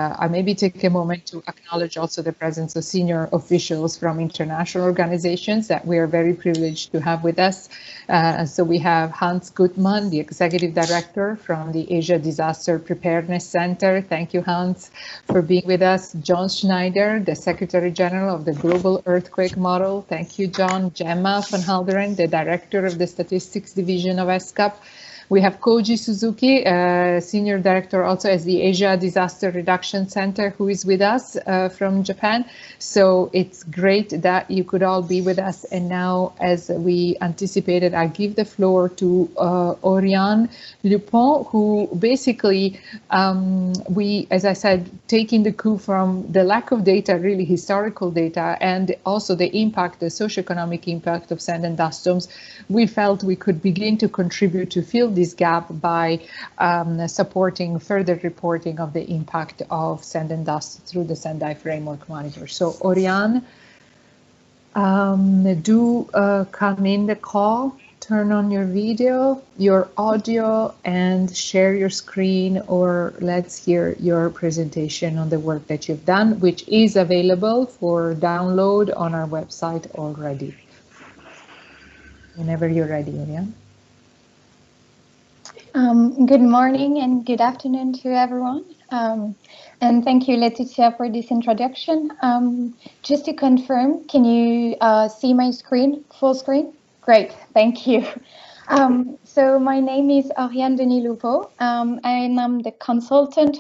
I maybe take a moment to acknowledge also the presence of senior officials from international organizations that we are very privileged to have with us. So we have Hans Gutmann, the Executive Director from the Asia Disaster Preparedness Center. Thank you, Hans, for being with us. John Schneider, the Secretary General of the Global Earthquake Model. Thank you, John. Gemma van Halderen, the Director of the Statistics Division of ESCAP. We have Koji Suzuki, Senior Director also as the Asia Disaster Reduction Center, who is with us from Japan. So it's great that you could all be with us. And now, as we anticipated, I give the floor to Oriane Lupon, who basically, as I said, taking the coup from the lack of data, really historical data, and also the impact, the socioeconomic impact of sand and dust storms, we felt we could begin to contribute to fill this gap by supporting further reporting of the impact of sand and dust through the Sendai Framework Monitor. So Oriane, do come in the call, turn on your video, your audio, and share your screen, or let's hear your presentation on the work that you've done, which is available for download on our website already. Whenever you're ready, Oriane. Good morning and good afternoon to everyone. And thank you, Laetitia, for this introduction. Just to confirm, can you see my screen, full screen? Great, thank you. So my name is Oriane Denis Lupo, and I'm the consultant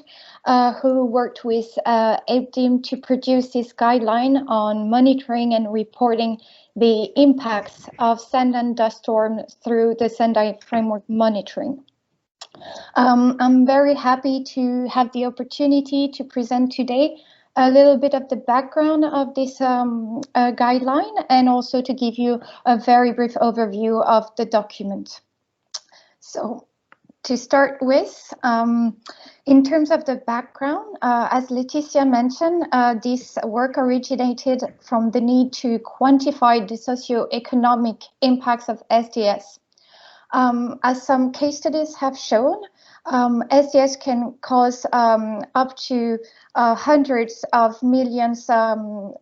who worked with APDIM to produce this guideline on monitoring and reporting the impacts of sand and dust storms through the Sendai Framework Monitoring. I'm very happy to have the opportunity to present today a little bit of the background of this guideline, and also to give you a very brief overview of the document. So to start with, in terms of the background, as Laetitia mentioned, this work originated from the need to quantify the socioeconomic impacts of SDS. As some case studies have shown, SDS can cause up to hundreds of millions of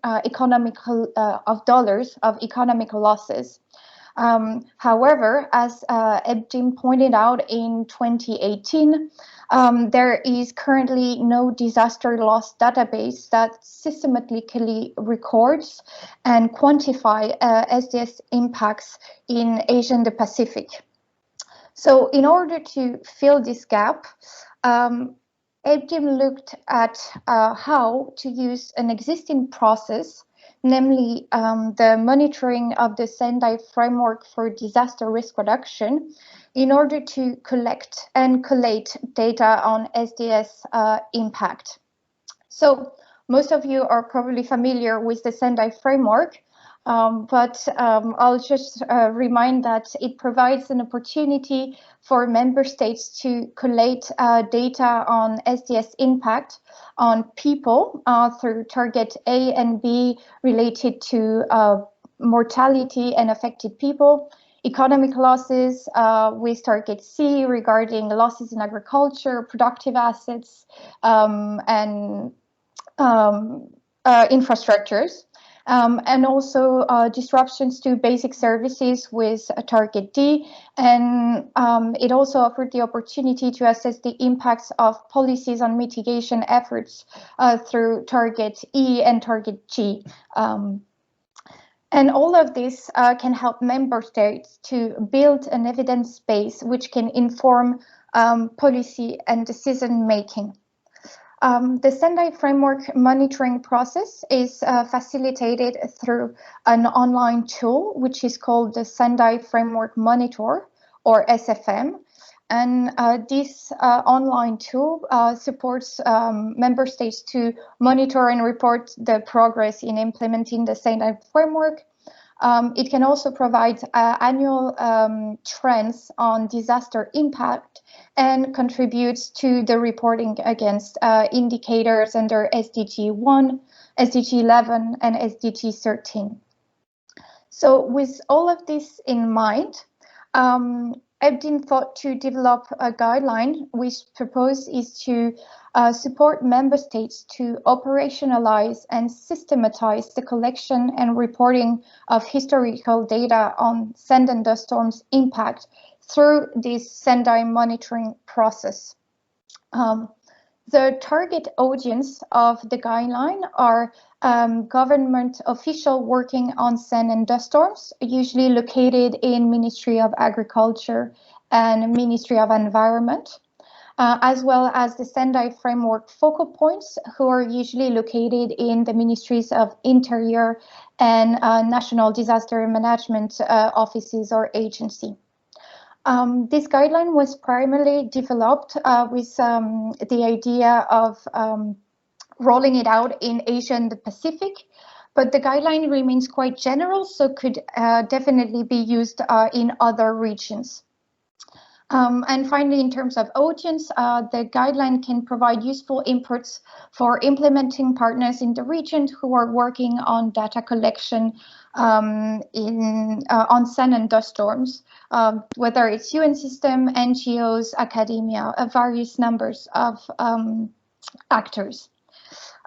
dollars of economic losses. However, as APDIM pointed out in 2018, there is currently no disaster loss database that systematically records and quantify SDS impacts in Asia and the Pacific. So in order to fill this gap, APDIM looked at how to use an existing process, namely the monitoring of the Sendai Framework for Disaster Risk Reduction, in order to collect and collate data on SDS impact. So most of you are probably familiar with the Sendai Framework, but I'll just remind that it provides an opportunity for member states to collate data on SDS impact on people through target A and B related to mortality and affected people, economic losses with target C regarding losses in agriculture, productive assets, and infrastructures. And also disruptions to basic services with a target D. And it also offered the opportunity to assess the impacts of policies on mitigation efforts through target E and target G. And all of this can help member states to build an evidence base which can inform policy and decision making. The Sendai Framework monitoring process is facilitated through an online tool, which is called the Sendai Framework Monitor, or SFM. And this online tool supports member states to monitor and report the progress in implementing the Sendai Framework. It can also provide annual trends on disaster impact and contributes to the reporting against indicators under SDG 1, SDG 11, and SDG 13. So with all of this in mind, APDIM thought to develop a guideline which proposed is to support member states to operationalize and systematize the collection and reporting of historical data on sand and dust storms impact through this Sendai monitoring process. The target audience of the guideline are government officials working on sand and dust storms, usually located in Ministry of Agriculture and Ministry of Environment, as well as the Sendai framework focal points, who are usually located in the Ministries of Interior and National Disaster Management offices or agency. This guideline was primarily developed with the idea of rolling it out in Asia and the Pacific, but the guideline remains quite general, so could definitely be used in other regions. And finally, in terms of audience, the guideline can provide useful inputs for implementing partners in the region who are working on data collection on sand and dust storms, whether it's UN system, NGOs, academia, various numbers of actors.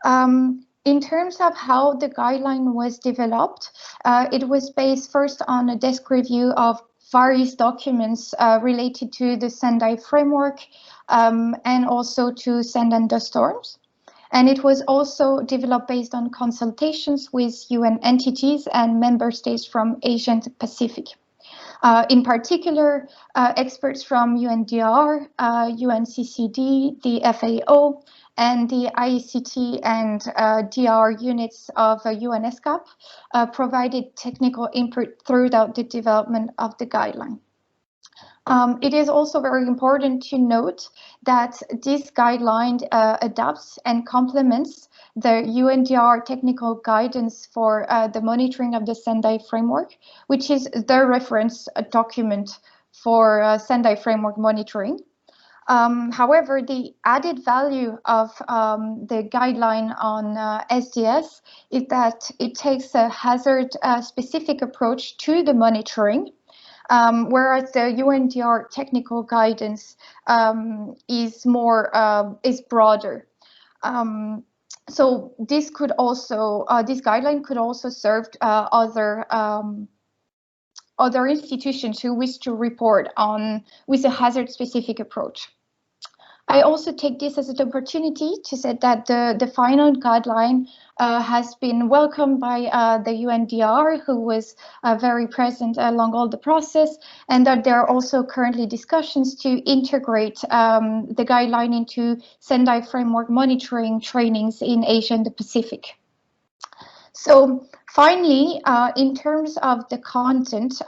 In terms of how the guideline was developed, it was based first on a desk review of various documents related to the Sendai framework and also to sand and dust storms. And it was also developed based on consultations with UN entities and member states from Asia and Pacific. In particular, experts from UNDR, UNCCD, the FAO, and the ICT and DR units of UN-ESCAP provided technical input throughout the development of the guideline. It is also very important to note that this guideline adapts and complements the UNDR technical guidance for the monitoring of the Sendai framework, which is the reference document for Sendai framework monitoring. However, the added value of the guideline on SDS is that it takes a hazard-specific approach to the monitoring, whereas the UNDR technical guidance is broader. So this guideline could also serve other institutions who wish to report on with a hazard-specific approach. I also take this as an opportunity to say that the final guideline has been welcomed by the UNDR, who was very present along all the process, and that there are also currently discussions to integrate the guideline into Sendai framework monitoring trainings in Asia and the Pacific. So finally, in terms of the content,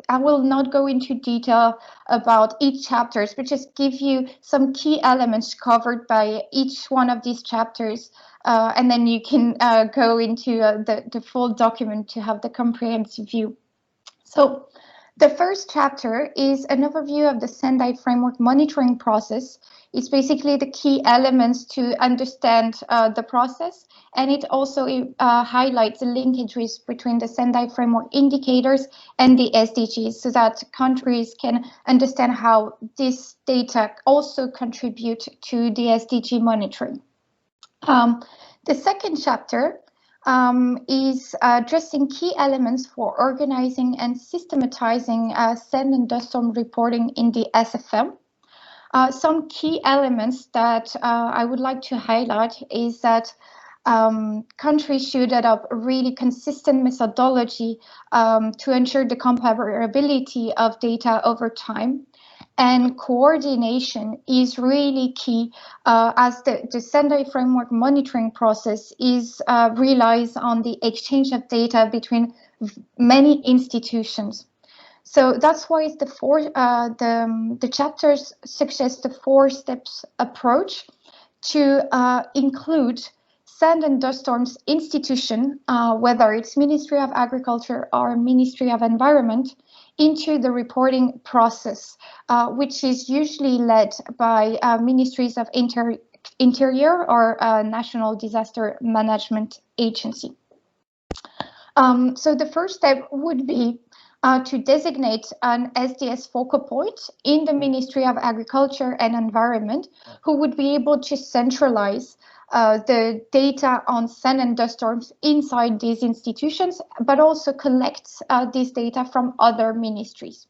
I will not go into detail about each chapters, but just give you some key elements covered by each one of these chapters, and then you can go into the full document to have the comprehensive view. So the first chapter is an overview of the Sendai framework monitoring process. It's basically the key elements to understand the process, and it also highlights the linkages between the Sendai framework indicators and the SDGs, so that countries can understand how this data also contribute to the SDG monitoring. The second chapter is addressing key elements for organizing and systematizing sand and dust storm reporting in the SFM. Some key elements that I would like to highlight is that countries should adopt a really consistent methodology to ensure the comparability of data over time. And coordination is really key as the Sendai framework monitoring process relies on the exchange of data between many institutions. So that's why the chapters suggest the 4 steps approach to include sand and dust storms institution, whether it's Ministry of Agriculture or Ministry of Environment, into the reporting process, which is usually led by Ministries of Interior or National Disaster Management Agency. So the first step would be to designate an SDS focal point in the Ministry of Agriculture and Environment, who would be able to centralize the data on sand and dust storms inside these institutions, but also collect this data from other ministries.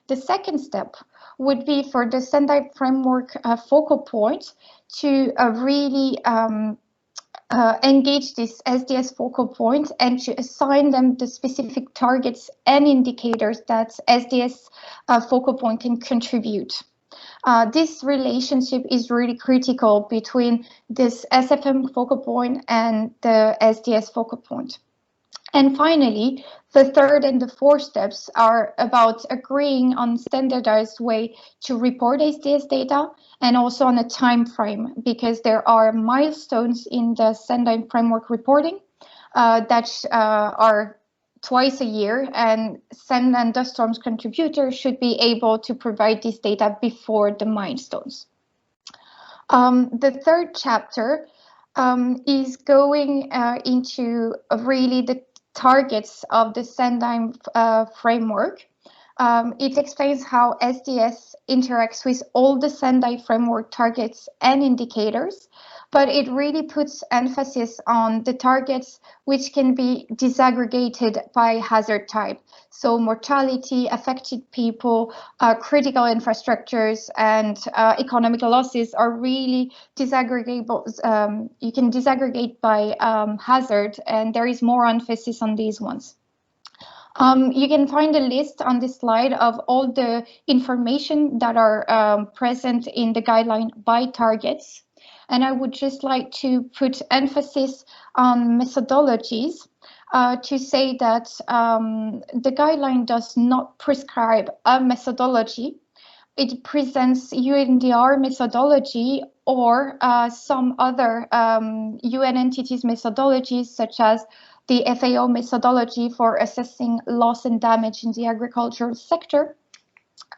The second step would be for the Sendai framework focal point to really engage this SDS focal point and to assign them the specific targets and indicators that SDS focal point can contribute. This relationship is really critical between this SFM focal point and the SDS focal point. And finally, the third and the fourth steps are about agreeing on standardized way to report SDS data and also on a time frame, because there are milestones in the Sendai framework reporting that are twice a year, and sand and dust storms contributors should be able to provide this data before the milestones. The third chapter is going into really the targets of the Sendai framework. It explains how SDS interacts with all the Sendai framework targets and indicators, but it really puts emphasis on the targets which can be disaggregated by hazard type. So mortality, affected people, critical infrastructures, and economic losses are really disaggregable. You can disaggregate by hazard, and there is more emphasis on these ones. You can find a list on this slide of all the information that are present in the guideline by targets. And I would just like to put emphasis on methodologies to say that the guideline does not prescribe a methodology. It presents UNDR methodology or some other UN entities methodologies, such as the FAO methodology for assessing loss and damage in the agricultural sector.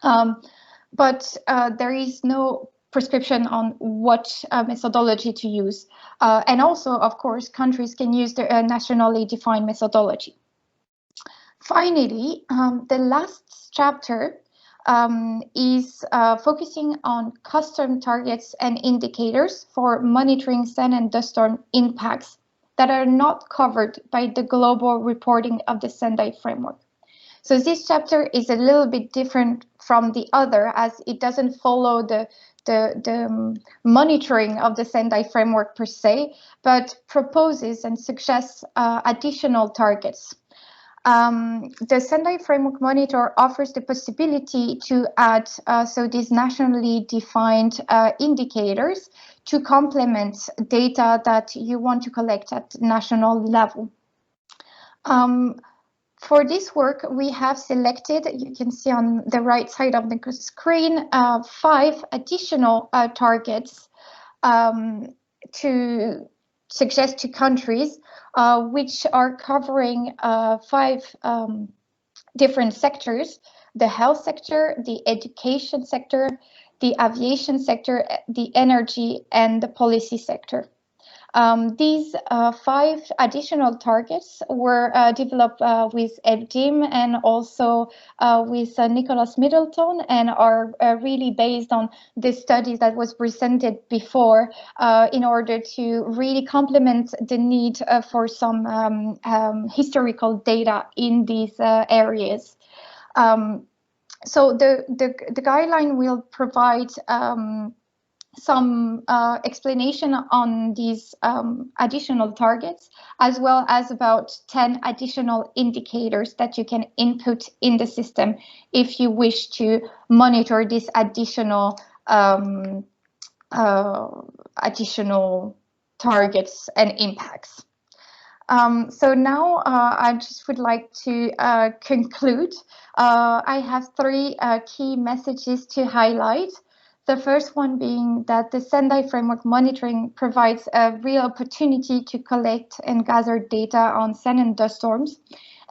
But there is no prescription on what methodology to use. And also, of course, countries can use their nationally defined methodology. Finally, the last chapter is focusing on custom targets and indicators for monitoring sand and dust storm impacts that are not covered by the global reporting of the Sendai framework. So this chapter is a little bit different from the other, as it doesn't follow the monitoring of the Sendai framework per se, but proposes and suggests additional targets. The Sendai Framework Monitor offers the possibility to add so these nationally defined indicators to complement data that you want to collect at national level. For this work, we have selected, you can see on the right side of the screen, 5 additional targets to suggest to countries, which are covering 5 different sectors: the health sector, the education sector, the aviation sector, the energy, and the policy sector. These 5 additional targets were developed with APDIM and also with Nicholas Middleton, and are really based on the studies that was presented before in order to really complement the need for some historical data in these areas. So the guideline will provide some explanation on these additional targets, as well as about 10 additional indicators that you can input in the system if you wish to monitor these additional targets and impacts. So now I just would like to conclude. I have 3 key messages to highlight. The first one being that the Sendai Framework Monitoring provides a real opportunity to collect and gather data on sand and dust storms,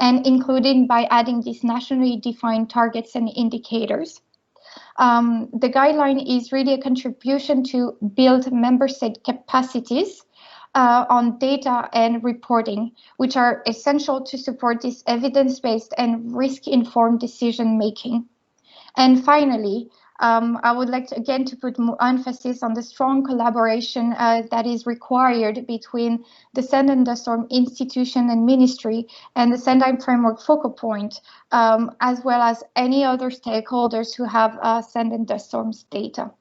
and including by adding these nationally defined targets and indicators. The guideline is really a contribution to build member state capacities on data and reporting, which are essential to support this evidence-based and risk-informed decision-making. And finally, I would like to, again, to put more emphasis on the strong collaboration that is required between the Send and the Storm institution and ministry and the Sendai framework focal point, as well as any other stakeholders who have Send and the Storm's data.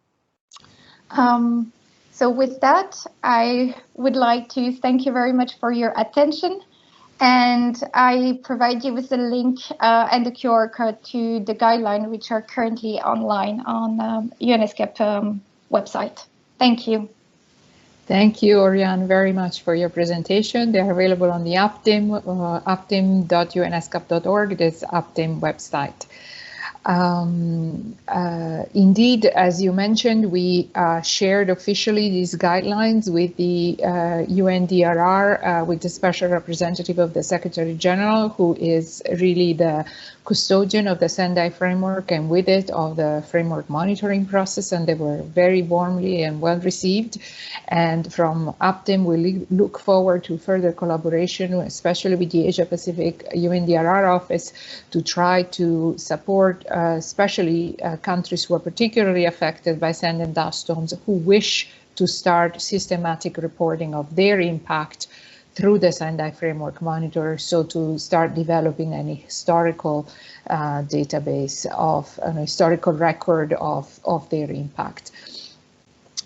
So with that, I would like to thank you very much for your attention. And I provide you with the link and the QR code to the guideline, which are currently online on UNESCAP website. Thank you. Thank you, Oriane, very much for your presentation. They are available on the APDIM, apdim.unescap.org, this APDIM website. Indeed, as you mentioned, we shared officially these guidelines with the UNDRR, with the Special Representative of the Secretary General, who is really the custodian of the Sendai framework and with it of the framework monitoring process, and they were very warmly and well received. And from APDIM, we look forward to further collaboration, especially with the Asia Pacific UNDRR office, to try to support especially countries who are particularly affected by sand and dust storms, who wish to start systematic reporting of their impact through the Sendai Framework Monitor, so to start developing an historical database of an historical record of their impact.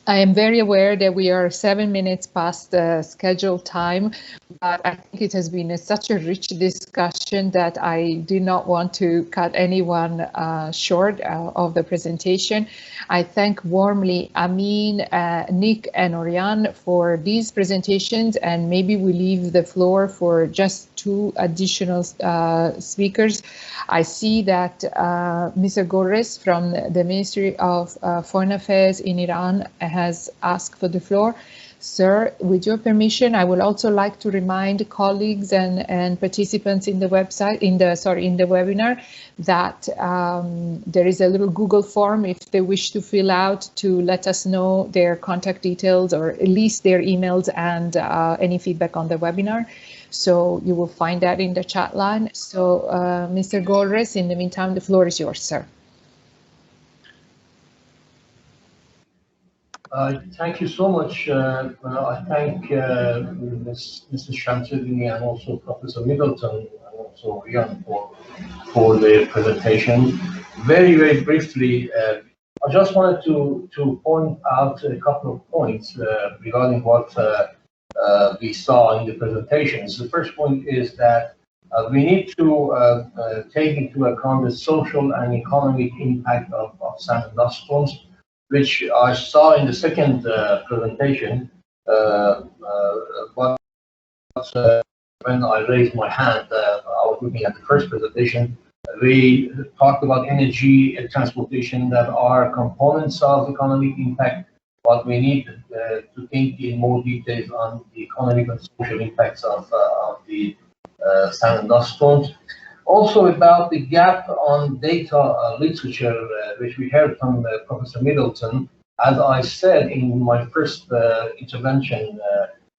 I am very aware that we are 7 minutes past the scheduled time, but I think it has been such a rich discussion that I do not want to cut anyone short of the presentation. I thank warmly Amin, Nick, and Oriane for these presentations, and maybe we leave the floor for just 2 additional speakers. I see that Mr. Gorres from the Ministry of Foreign Affairs in Iran has asked for the floor. Sir, with your permission, I would also like to remind colleagues and participants in the website, in the webinar, that there is a little Google form if they wish to fill out to let us know their contact details or at least their emails and any feedback on the webinar. So you will find that in the chat line. So Mr. Gorres, in the meantime, the floor is yours, sir. Thank you so much. I thank Mrs. Shamsuddin and also Professor Middleton and also Oriane for their presentation. Very, very briefly, I just wanted to point out a couple of points regarding what we saw in the presentations. The first point is that we need to take into account the social and economic impact of sand and dust storms, which I saw in the second presentation, but when I raised my hand, I was looking at the first presentation. We talked about energy and transportation that are components of economic impact, but we need to think in more details on the economic and social impacts of the sand and dust storms. Also about the gap on data literature, which we heard from Professor Middleton. As I said in my first intervention,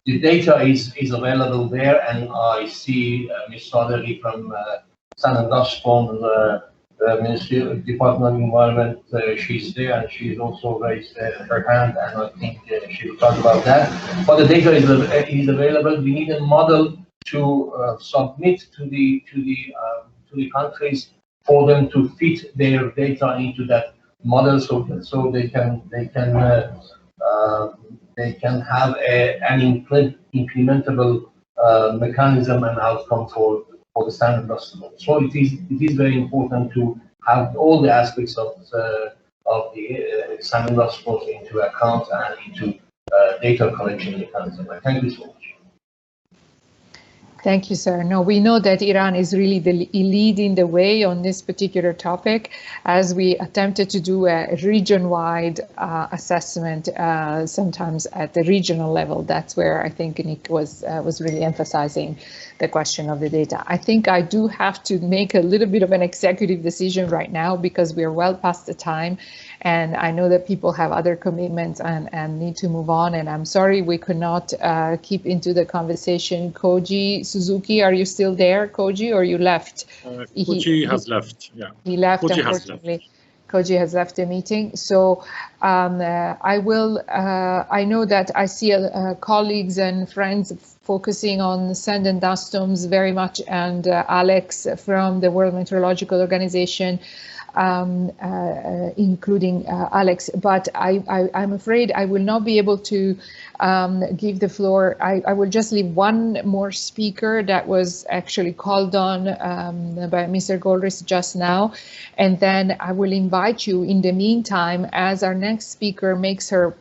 the data is available there, and I see Ms. Sadeli from Sand and Dust Storm, Ministry of Department of Environment. She's there, and she's also raised her hand, and I think she will talk about that. But the data is available. We need a model to submit to the countries for them to fit their data into that model, so they can have an implementable mechanism and outcome for the sand and dust storm. So it is very important to have all the aspects of the sand and dust storms into account and into data collection mechanism. Thank you so much. Thank you, sir. No, we know that Iran is really leading the way on this particular topic, as we attempted to do a region-wide assessment, sometimes at the regional level. That's where I think Nick was really emphasizing the question of the data. I think I do have to make a little bit of an executive decision right now because we are well past the time. And I know that people have other commitments and need to move on. And I'm sorry we could not keep into the conversation. Koji Suzuki, are you still there, Koji, or you left? Koji has left, yeah. He left, Koji unfortunately. Koji has left the meeting. So I will, I know that I see colleagues and friends focusing on sand and dust storms very much, and Alex from the World Meteorological Organization, including Alex, but I'm afraid I will not be able to give the floor. I will just leave one more speaker that was actually called on by Mr. Goldris just now, and then I will invite you in the meantime, as our next speaker makes the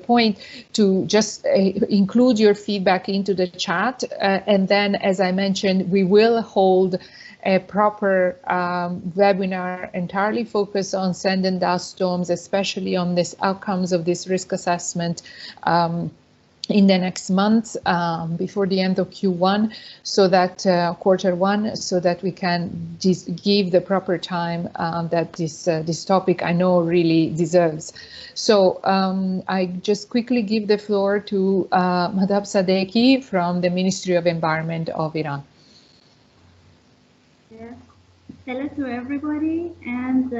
point, to just include your feedback into the chat, and then, as I mentioned, we will hold a proper webinar entirely focused on sand and dust storms, especially on this outcomes of this risk assessment in the next month, before the end of Q1, so that Q1, so that we can give the proper time that this topic I know really deserves. So I just quickly give the floor to Madhab Sadeki from the Ministry of Environment of Iran. Hello to everybody, and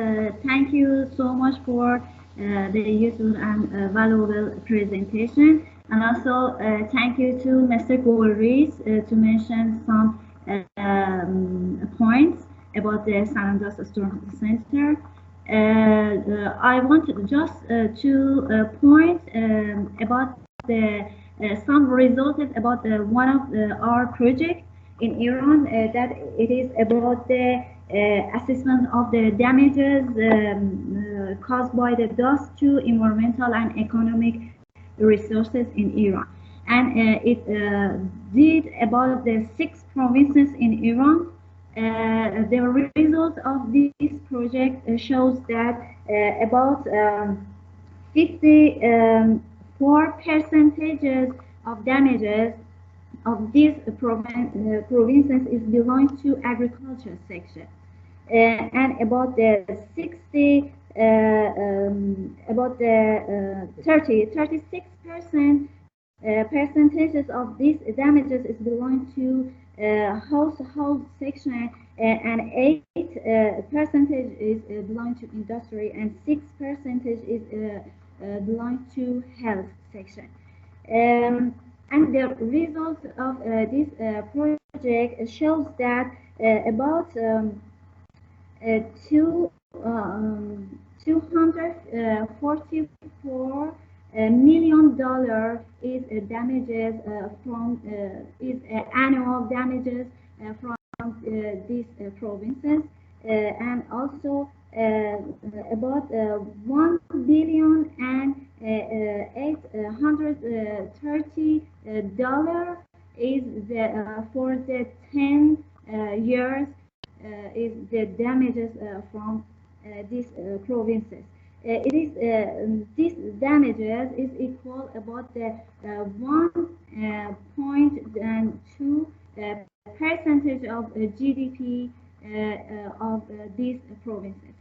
thank you so much for the useful and valuable presentation. And also thank you to Mr. Goldris to mention some points about the Sand and Dust Storm Center. I want just to point about some results about one of our projects in Iran, that it is about the assessment of the damages caused by the dust to environmental and economic resources in Iran. And it did about the 6 provinces in Iran. The result of this project shows that about 54% of damages of these provinces is belong to agriculture section, and about the 36% percentages of these damages is belong to household section, and 8% is belong to industry, and 6% is belong to health section. And the result of this project shows that about $244 million is damages from annual damages from these provinces, and also about $1 billion and $830 is for the 10 years is the damages from these provinces. It is these damages is equal about the 1.2% of GDP of these provinces.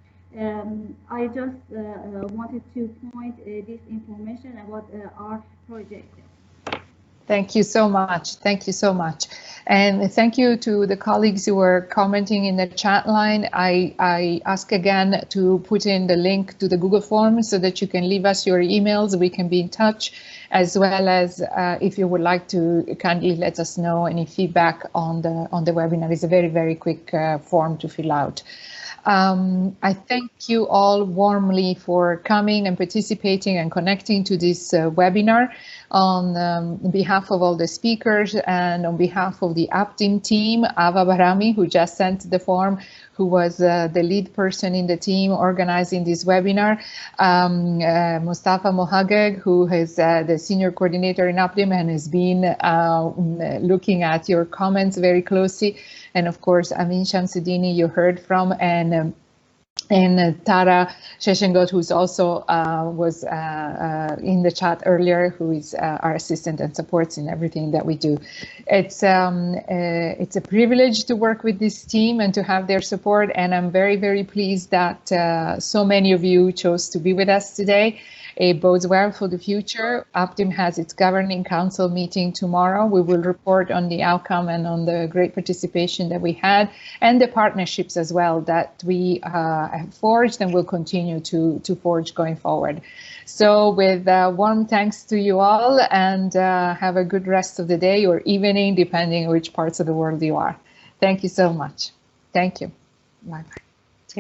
I just wanted to point this information about our project. Thank you so much. Thank you so much. And thank you to the colleagues who were commenting in the chat line. I ask again to put in the link to the Google form so that you can leave us your emails. We can be in touch, as well as if you would like to kindly let us know any feedback on the webinar. It's a very, very quick form to fill out. I thank you all warmly for coming and participating and connecting to this webinar. On behalf of all the speakers and on behalf of the APDIM team, Ava Barami, who just sent the form, who was the lead person in the team organizing this webinar, Mustafa Mohageg, who is the senior coordinator in APDIM and has been looking at your comments very closely, and of course Amin Shamsuddini you heard from, and Tara Sheshengot, who's also was in the chat earlier, who is our assistant and supports in everything that we do. It's a privilege to work with this team and to have their support, and I'm very, very pleased that so many of you chose to be with us today. It bodes well for the future. APDIM has its governing council meeting tomorrow. We will report on the outcome and on the great participation that we had, and the partnerships as well that we have forged and will continue to forge going forward. So with warm thanks to you all, and have a good rest of the day or evening, depending on which parts of the world you are. Thank you so much. Thank you. Bye-bye.